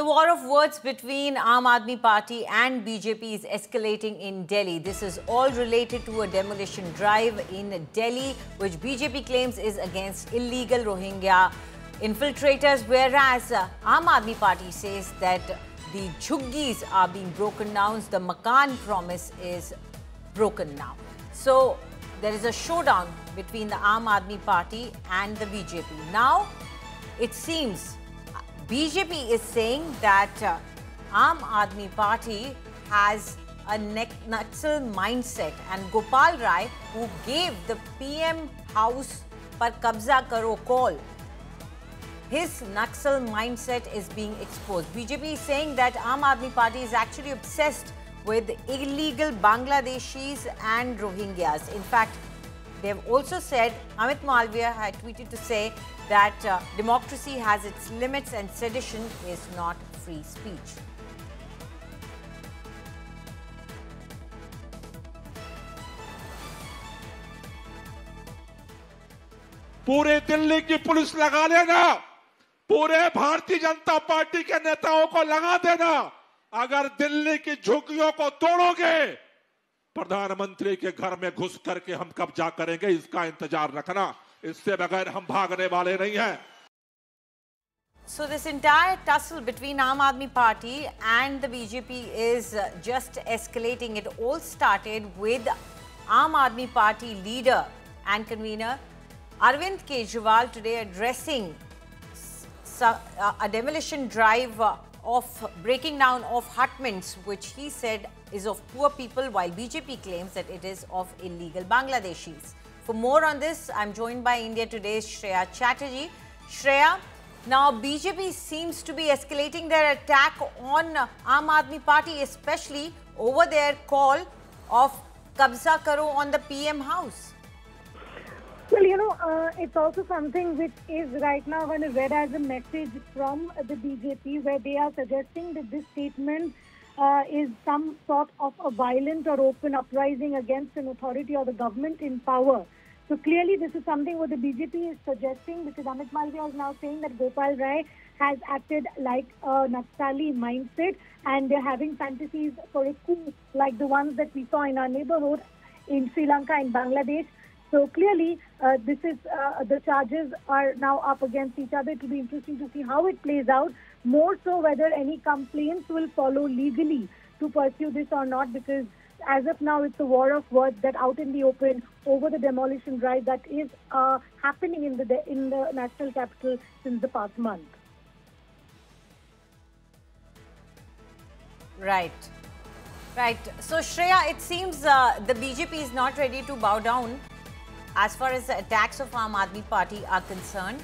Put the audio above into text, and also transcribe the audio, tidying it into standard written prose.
The war of words between Aam Aadmi Party and BJP is escalating in Delhi. This is all related to a demolition drive in Delhi, which BJP claims is against illegal Rohingya infiltrators, whereas Aam Aadmi Party says that the jhuggis are being broken down. The Makan promise is broken now. So there is a showdown between the Aam Aadmi Party and the BJP. Now it seems BJP is saying that Aam Aadmi Party has a Naxal mindset, and Gopal Rai, who gave the PM house par kabza karo call, his Naxal mindset is being exposed. BJP is saying that Aam Aadmi Party is actually obsessed with illegal Bangladeshis and Rohingyas. In fact, they have also said, Amit Malviya had tweeted to say that democracy has its limits and sedition is not free speech. पूरे दिल्ली की police लगा लेना, पूरे Bharatiya Janata party के नेताओं को लगा देना। अगर दिल्ली की झुग्गियों को तोड़ोगे, प्रधानमंत्री के घर में घुस करके हम कब्जा करेंगे, इसका इंतजार रखना। इससे बगैर हम भागने वाले नहीं हैं। So this entire tussle between Aam Aadmi Party and the BJP is just escalating. It all started with Aam Aadmi Party leader and convener Arvind Kejriwal today addressing a demolition drive of breaking down of hutments, which he said is of poor people, while BJP claims that it is of illegal Bangladeshis. For more on this, I'm joined by India Today's Shreya Chatterjee. Shreya, now BJP seems to be escalating their attack on Aam Aadmi Party, especially over their call of Kabza Karo on the PM house. Well, you know, it's also something which is right now going to read as a message from the BJP, where they are suggesting that this statement is some sort of a violent or open uprising against an authority or the government in power. So clearly this is something what the BJP is suggesting, because Amit Malviya is now saying that Gopal Rai has acted like a Naxali mindset, and they're having fantasies for a coup like the ones that we saw in our neighborhood in Sri Lanka and Bangladesh. So clearly, this is the charges are now up against each other. It will be interesting to see how it plays out. More so, whether any complaints will follow legally to pursue this or not, because as of now, it's a war of words that out in the open over the demolition drive that is happening in the national capital since the past month. Right. Right. So Shreya, it seems the BJP is not ready to bow down as far as the attacks of Aam Aadmi Party are concerned.